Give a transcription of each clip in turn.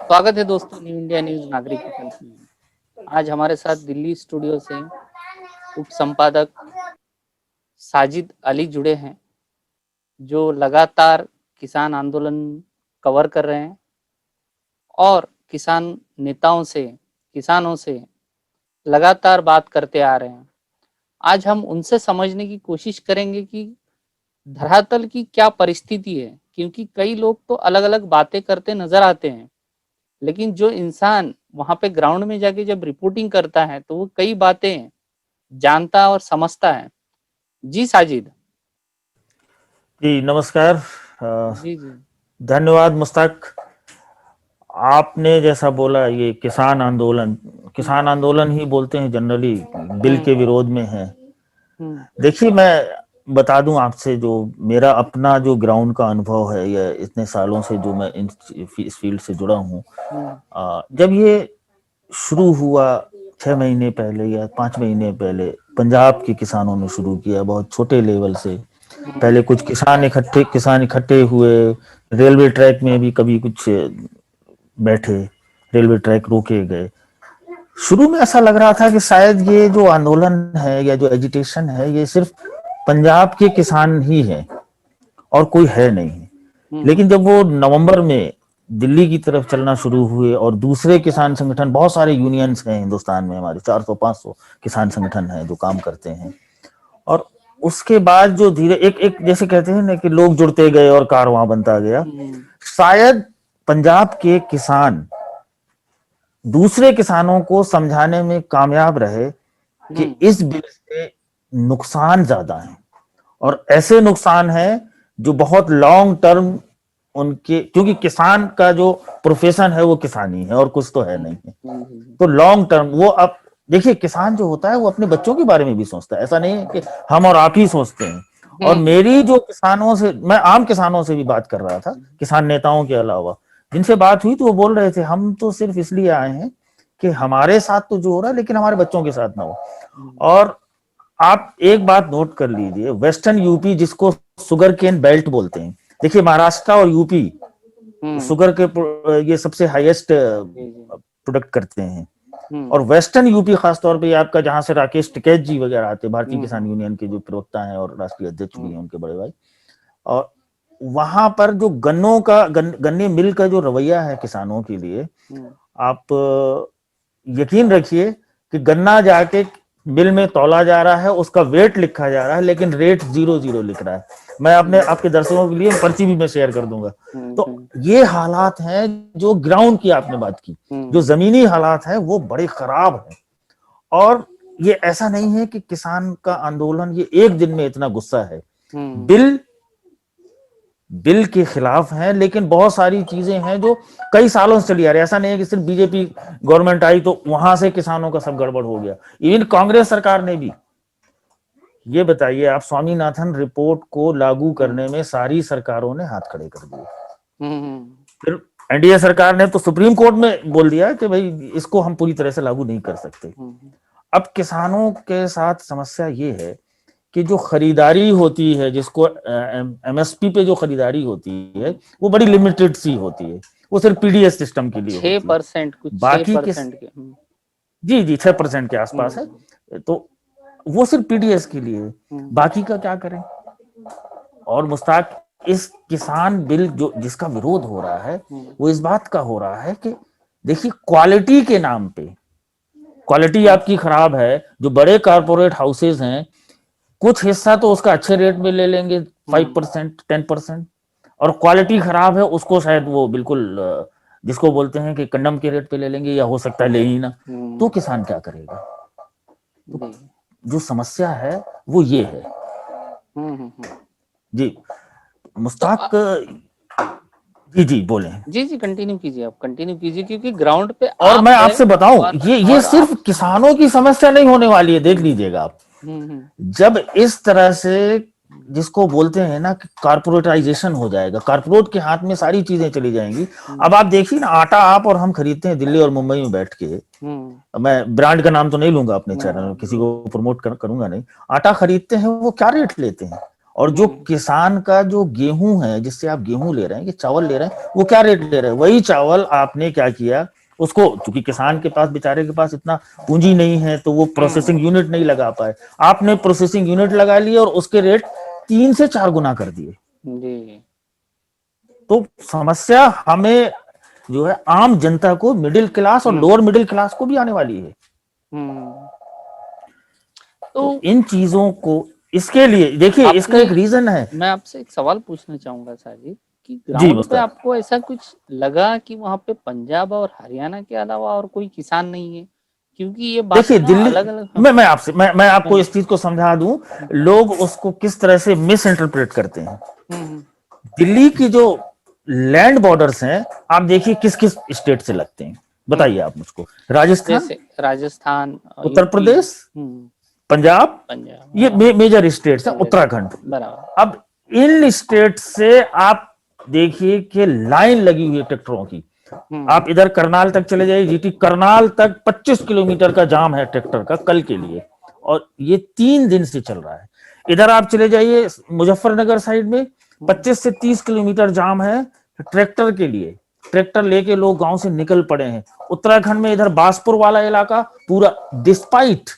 स्वागत है दोस्तों न्यू इंडिया न्यूज नागरिक में। आज हमारे साथ दिल्ली स्टूडियो से उप संपादक साजिद अली जुड़े हैं, जो लगातार किसान आंदोलन कवर कर रहे हैं और किसान नेताओं से, किसानों से लगातार बात करते आ रहे हैं। आज हम उनसे समझने की कोशिश करेंगे कि धरातल की क्या परिस्थिति है, क्योंकि कई लोग तो अलग अलग बातें करते नजर आते हैं, लेकिन जो इंसान वहां पे ग्राउंड में जाके जब रिपोर्टिंग करता है तो वो कई बातें जानता और समझता है। जी साजिद। जी नमस्कार। जी जी। धन्यवाद मुश्ताक। आपने जैसा बोला, ये किसान आंदोलन ही बोलते हैं जनरली, बिल के विरोध में है। देखिए, मैं बता दूं आपसे, जो मेरा अपना जो ग्राउंड का अनुभव है, या इतने सालों से जो मैं इस फील्ड से जुड़ा हूं, जब ये शुरू हुआ 6 महीने पहले या 5 महीने पहले, पंजाब के किसानों ने शुरू किया, बहुत छोटे लेवल से। पहले कुछ किसान इकट्ठे हुए, रेलवे ट्रैक में भी कभी कुछ बैठे, रेलवे ट्रैक रोके गए। शुरू में ऐसा लग रहा था कि शायद ये जो आंदोलन है या जो एजिटेशन है, ये सिर्फ पंजाब के किसान ही है और कोई है नहीं। लेकिन जब वो नवंबर में दिल्ली की तरफ चलना शुरू हुए और दूसरे किसान संगठन, बहुत सारे यूनियंस हैं हिंदुस्तान में, हमारे 400-500 किसान संगठन हैं जो काम करते हैं, और उसके बाद जो धीरे एक एक जैसे कहते हैं ना कि लोग जुड़ते गए और कारवां बनता गया, शायद पंजाब के किसान दूसरे किसानों को समझाने में कामयाब रहे कि इस बिल से नुकसान ज्यादा है, और ऐसे नुकसान है जो बहुत लॉन्ग टर्म उनके, क्योंकि किसान का जो प्रोफेशन है वो किसानी है और कुछ तो है नहीं है, तो लॉन्ग टर्म वो, अब देखिए किसान जो होता है वो अपने बच्चों के बारे में भी सोचता है। ऐसा नहीं है कि हम और आप ही सोचते हैं। और मेरी जो किसानों से, मैं आम किसानों से भी बात कर रहा था, किसान नेताओं के अलावा, जिनसे बात हुई तो वो बोल रहे थे, हम तो सिर्फ इसलिए आए हैं कि हमारे साथ तो जो हो रहा है लेकिन हमारे बच्चों के साथ ना हो। और आप एक बात नोट कर लीजिए, वेस्टर्न यूपी, जिसको शुगर केन बेल्ट बोलते हैं, देखिए महाराष्ट्र और यूपी शुगर के ये सबसे हाईएस्ट प्रोडक्ट करते हैं, और वेस्टर्न यूपी खासतौर पे आपका, जहां से राकेश टिकैत जी वगैरह आते हैं, भारतीय किसान यूनियन के जो प्रवक्ता हैं और राष्ट्रीय अध्यक्ष भी हैं उनके बड़े भाई, और वहां पर जो गन्ने मिल का जो रवैया है किसानों के लिए, आप यकीन रखिए कि गन्ना जाके मिल में तौला जा रहा है, उसका वेट लिखा जा रहा है, लेकिन रेट 0-0 लिख रहा है। मैं आपके दर्शकों के लिए पर्ची भी मैं शेयर कर दूंगा। तो ये हालात हैं, जो ग्राउंड की आपने बात की, जो जमीनी हालात है वो बड़े खराब है। और ये ऐसा नहीं है कि किसान का आंदोलन ये एक दिन में इतना गुस्सा है, बिल के खिलाफ है, लेकिन बहुत सारी चीजें हैं जो कई सालों से चली आ रही है। ऐसा नहीं है कि सिर्फ बीजेपी गवर्नमेंट आई तो वहां से किसानों का सब गड़बड़ हो गया। इवन कांग्रेस सरकार ने भी, ये बताइए आप, स्वामीनाथन रिपोर्ट को लागू करने में सारी सरकारों ने हाथ खड़े कर दिए। फिर एनडीए सरकार ने तो सुप्रीम कोर्ट में बोल दिया कि भाई इसको हम पूरी तरह से लागू नहीं कर सकते। अब किसानों के साथ समस्या ये है कि जो खरीदारी होती है, जिसको एमएसपी पे जो खरीदारी होती है, वो बड़ी लिमिटेड सी होती है, वो सिर्फ पीडीएस सिस्टम के लिए 6% कुछ, बाकी के जी 6% के आसपास है, तो वो सिर्फ पीडीएस के लिए, बाकी का क्या करें। और मुश्ताक, इस किसान बिल जो जिसका विरोध हो रहा है, वो इस बात का हो रहा है कि देखिए, क्वालिटी के नाम पे, क्वालिटी आपकी खराब है, जो बड़े कारपोरेट हाउसेज हैं, कुछ हिस्सा तो उसका अच्छे रेट में ले लेंगे, 5%, 10%, और क्वालिटी खराब है उसको शायद वो बिल्कुल, जिसको बोलते हैं कि कंडम के रेट पे ले लेंगे, या हो सकता है ले ही ना। तो किसान क्या करेगा? तो जो समस्या है वो ये है। जी मुश्ताक, जी बोले। जी कंटिन्यू कीजिए, आप कंटिन्यू कीजिए, क्योंकि ग्राउंड पे और मैं आपसे बताऊं, ये सिर्फ किसानों की समस्या नहीं होने वाली है, देख लीजिएगा आप। जब इस तरह से, जिसको बोलते हैं ना कि कारपोरेटाइजेशन हो जाएगा, कारपोरेट के हाथ में सारी चीजें चली जाएंगी। अब आप देखिए ना, आटा आप और हम खरीदते हैं दिल्ली और मुंबई में बैठ के, मैं ब्रांड का नाम तो नहीं लूंगा अपने चैनल में, किसी को प्रमोट करूंगा नहीं। आटा खरीदते हैं, वो क्या रेट लेते हैं, और जो किसान का जो गेहूं है, जिससे आप गेहूं ले रहे हैं, कि चावल ले रहे हैं, वो क्या रेट ले रहे हैं? वही चावल आपने क्या किया, उसको, क्योंकि किसान के पास, बेचारे के पास इतना पूंजी नहीं है, तो वो प्रोसेसिंग यूनिट नहीं लगा पाए, आपने प्रोसेसिंग यूनिट लगा लिया और उसके रेट 3 से 4 गुना कर दिए। जी। तो समस्या हमें जो है आम जनता को, मिडिल क्लास और लोअर मिडिल क्लास को भी आने वाली है। तो इन चीजों को, इसके लिए देखिए, इसका एक रीजन है। मैं आपसे एक सवाल पूछना चाहूंगा साजिद, कि जी ग्राउंड पे मुस्ताक, आपको ऐसा कुछ लगा कि वहां पे पंजाब और हरियाणा के अलावा और कोई किसान नहीं है? क्योंकि ये देखिए बातें ना दिल्ली, अलग अलग। मैं आपको इस चीज को समझा दूं, लोग उसको किस तरह से मिस इंटरप्रेट करते हैं। दिल्ली की जो लैंड बॉर्डर्स हैं, आप देखिए किस किस स्टेट से लगते हैं, बताइए आप मुझको। राजस्थान, जैसे राजस्थान, उत्तर यूपी, प्रदेश, पंजाब, ये मेजर स्टेट्स हैं, उत्तराखंड। बराबर। अब इन स्टेट से आप देखिए कि लाइन लगी हुई है ट्रैक्टरों की। आप इधर करनाल तक चले जाइए, जीटी करनाल तक 25 किलोमीटर का जाम है ट्रैक्टर का कल के लिए, और ये 3 दिन से चल रहा है। इधर आप चले जाइए मुजफ्फरनगर साइड में 25 से 30 किलोमीटर जाम है ट्रैक्टर के लिए, ट्रैक्टर लेके लोग गांव से निकल पड़े हैं। उत्तराखंड में इधर बासपुर वाला इलाका पूरा, डिस्पाइट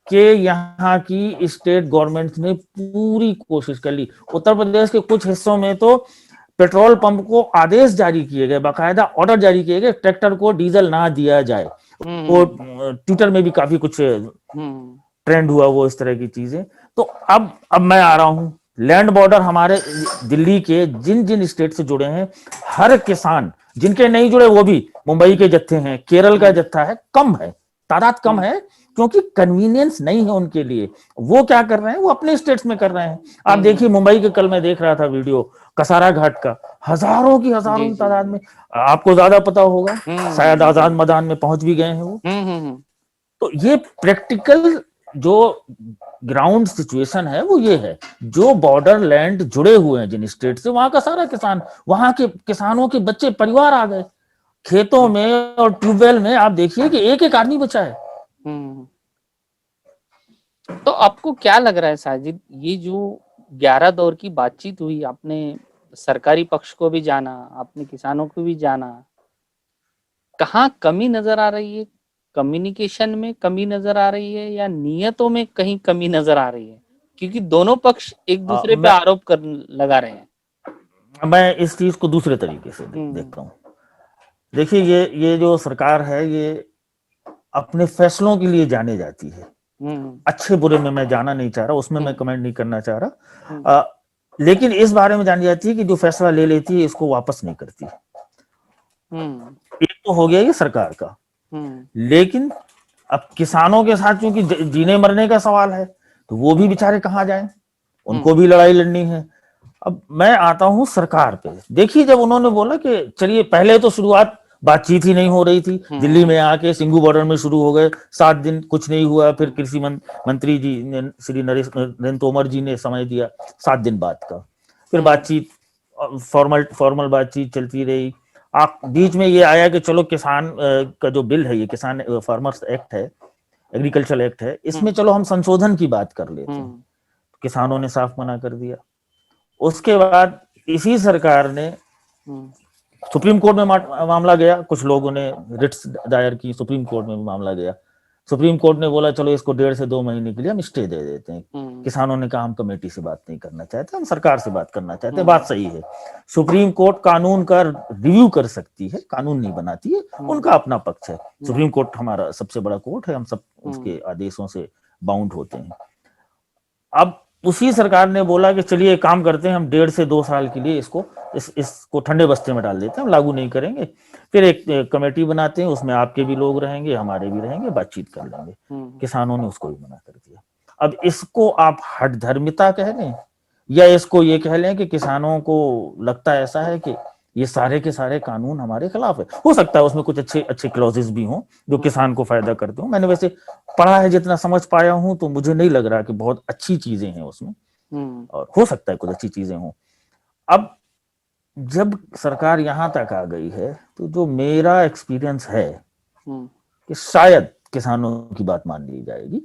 कि यहाँ की स्टेट गवर्नमेंट ने पूरी कोशिश कर ली। उत्तर प्रदेश के कुछ हिस्सों में तो पेट्रोल पंप को आदेश जारी किए गए, बाकायदा ऑर्डर जारी किए गए, ट्रैक्टर को डीजल ना दिया जाए। वो ट्विटर में भी काफी कुछ ट्रेंड हुआ वो इस तरह की चीजें। तो अब मैं आ रहा हूं, लैंड बॉर्डर हमारे दिल्ली के जिन जिन स्टेट से जुड़े हैं, हर किसान, जिनके नहीं जुड़े वो भी, मुंबई के जत्थे हैं, केरल का जत्था है, कम है, तादाद कम है, क्योंकि कन्वीनियंस नहीं है उनके लिए। वो क्या कर रहे हैं, वो अपने स्टेट्स में कर रहे हैं। आप देखिए मुंबई के, कल मैं देख रहा था वीडियो कसारा घाट का, हजारों की तादाद में, आपको ज्यादा पता होगा, शायद आजाद मैदान में पहुंच भी गए हैं वो। तो ये प्रैक्टिकल जो ग्राउंड सिचुएशन है वो ये है। जो बॉर्डर लैंड जुड़े हुए हैं जिन स्टेट से, वहां का सारा किसान, वहां के किसानों के बच्चे, परिवार आ गए खेतों में, और ट्यूबवेल में आप देखिए कि एक एक आदमी बचा है। तो आपको क्या लग रहा है साजिद, ये जो 11 दौर की बातचीत हुई, आपने सरकारी पक्ष को भी जाना, आपने किसानों को भी जाना, कहाँ कमी नजर आ रही है? कम्युनिकेशन में कमी नजर आ रही है, या नियतों में कहीं कमी नजर आ रही है? क्योंकि दोनों पक्ष एक दूसरे पे आरोप लगा रहे हैं। मैं इस चीज को दूसरे तरीके से देखता हूँ। देखिए ये जो सरकार है, ये अपने फैसलों के लिए जाने जाती है। अच्छे बुरे में मैं जाना नहीं चाह रहा, उसमें मैं कमेंट नहीं करना चाह रहा, लेकिन इस बारे में जानी जाती है कि जो फैसला ले लेती है इसको वापस नहीं करती। एक तो हो गया ये सरकार का, लेकिन अब किसानों के साथ चूंकि जीने मरने का सवाल है, तो वो भी बेचारे कहाँ जाएं, उनको भी लड़ाई लड़नी है। अब मैं आता हूं सरकार पे। देखिए जब उन्होंने बोला कि चलिए, पहले तो शुरुआत बातचीत ही नहीं हो रही थी, दिल्ली में आके सिंघू बॉर्डर में शुरू हो गए, 7 दिन कुछ नहीं हुआ, फिर कृषि मंत्री जी ने, श्री नरेंद्र तोमर जी ने समय दिया 7 दिन बाद का, फिर बातचीत, फॉर्मल बातचीत चलती रही। आप बीच में ये आया कि चलो किसान का जो बिल है, ये किसान फार्मर्स एक्ट है, एग्रीकल्चर एक्ट है, इसमें चलो हम संशोधन की बात कर लेते हैं। किसानों ने साफ मना कर दिया। उसके बाद इसी सरकार ने सुप्रीम कोर्ट में मामला गया, कुछ लोगों ने रिट्स दायर की, सुप्रीम कोर्ट में मामला गया। सुप्रीम कोर्ट ने बोला चलो इसको 1.5 से 2 महीने के लिए हम स्टे दे देते हैं। किसानों ने कहा हम कमेटी से बात नहीं करना चाहते, हम सरकार से बात करना चाहते हैं। बात सही है, सुप्रीम कोर्ट कानून का रिव्यू कर सकती है, कानून नहीं बनाती है, उनका अपना पक्ष है। सुप्रीम कोर्ट हमारा सबसे बड़ा कोर्ट है, हम सब उसके आदेशों से बाउंड होते हैं। अब उसी सरकार ने बोला कि चलिए काम करते हैं, हम 1.5 से 2 साल के लिए इसको ठंडे बस्ते में डाल देते हैं, हम लागू नहीं करेंगे। फिर एक कमेटी बनाते हैं, उसमें आपके भी लोग रहेंगे, हमारे भी रहेंगे, बातचीत कर लेंगे। किसानों ने उसको भी मना कर दिया। अब इसको आप हठधर्मिता कह लें, या इसको ये कह लें कि किसानों को लगता ऐसा है कि ये सारे के सारे कानून हमारे खिलाफ है। हो सकता है उसमें कुछ अच्छे क्लॉजेस भी हों जो किसान को फायदा करते हो। मैंने वैसे पढ़ा है, जितना समझ पाया हूं, तो मुझे नहीं लग रहा कि बहुत अच्छी चीजें हैं उसमें, और हो सकता है कुछ अच्छी चीजें हों। अब जब सरकार यहां तक आ गई है, तो जो मेरा एक्सपीरियंस है कि शायद किसानों की बात मान ली जाएगी।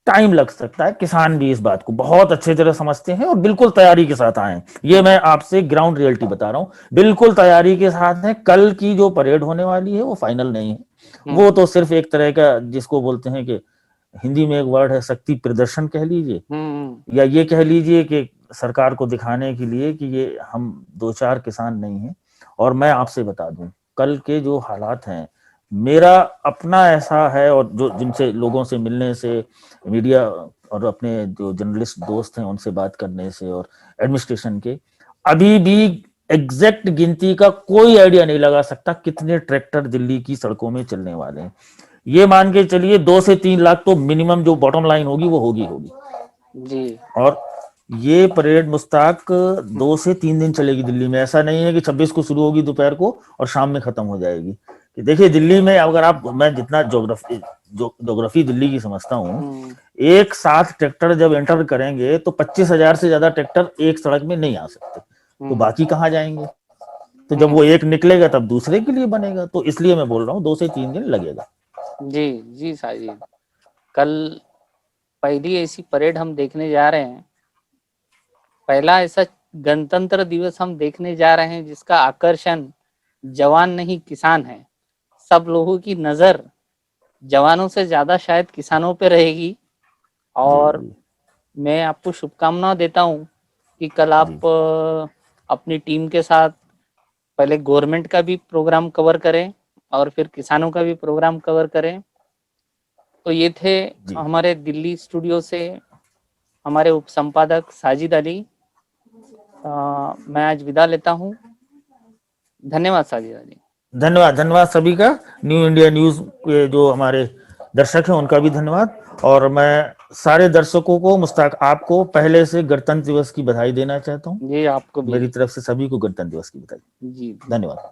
टाइम लग सकता है, किसान भी इस बात को बहुत अच्छे तरह समझते हैं और बिल्कुल तैयारी के साथ आए हैं। ये मैं आपसे ग्राउंड रियलिटी बता रहा हूँ, बिल्कुल तैयारी के साथ है। कल की जो परेड होने वाली है वो फाइनल नहीं है, वो तो सिर्फ एक तरह का, जिसको बोलते हैं कि हिंदी में एक वर्ड है शक्ति प्रदर्शन कह लीजिए, या ये कह लीजिए कि सरकार को दिखाने के लिए कि ये हम दो चार किसान नहीं हैं। और मैं आपसे बता दूं, कल के जो हालात हैं, मेरा अपना ऐसा है, और जो जिनसे लोगों से मिलने से, मीडिया और अपने जो जर्नलिस्ट दोस्त हैं उनसे बात करने से, और एडमिनिस्ट्रेशन के, अभी भी एग्जैक्ट गिनती का कोई आइडिया नहीं लगा सकता कितने ट्रैक्टर दिल्ली की सड़कों में चलने वाले हैं। ये मान के चलिए 2 से 3 लाख तो मिनिमम जो बॉटम लाइन होगी वो होगी जी। और ये परेड मुश्ताक 2 से 3 दिन चलेगी दिल्ली में। ऐसा नहीं है कि 26 को शुरू होगी दोपहर को और शाम में खत्म हो जाएगी। कि देखिए दिल्ली में अगर आप, मैं जितना ज्योग्राफी दिल्ली की समझता हूँ, एक साथ ट्रैक्टर जब एंटर करेंगे तो 25,000 से ज्यादा ट्रैक्टर एक सड़क में नहीं आ सकते, तो बाकी कहाँ जाएंगे? तो जब वो एक निकलेगा तब दूसरे के लिए बनेगा, तो इसलिए मैं बोल रहा हूँ 2 से 3 दिन लगेगा। जी जी साजिद, कल पहली ऐसी परेड हम देखने जा रहे हैं, पहला ऐसा गणतंत्र दिवस हम देखने जा रहे हैं जिसका आकर्षण जवान नहीं किसान है। सब लोगों की नजर जवानों से ज्यादा शायद किसानों पे रहेगी, और मैं आपको शुभकामनाएं देता हूं कि कल आप अपनी टीम के साथ पहले गवर्नमेंट का भी प्रोग्राम कवर करें और फिर किसानों का भी प्रोग्राम कवर करें। तो ये थे हमारे दिल्ली स्टूडियो से हमारे उप संपादक साजिद अली। मैं आज विदा लेता हूँ। धन्यवाद साजिद अली। धन्यवाद सभी का। न्यू इंडिया न्यूज के जो हमारे दर्शक हैं उनका भी धन्यवाद, और मैं सारे दर्शकों को, मुश्ताक आपको पहले से गणतंत्र दिवस की बधाई देना चाहता हूँ। जी आपको भी। मेरी तरफ से सभी को गणतंत्र दिवस की बधाई। जी धन्यवाद।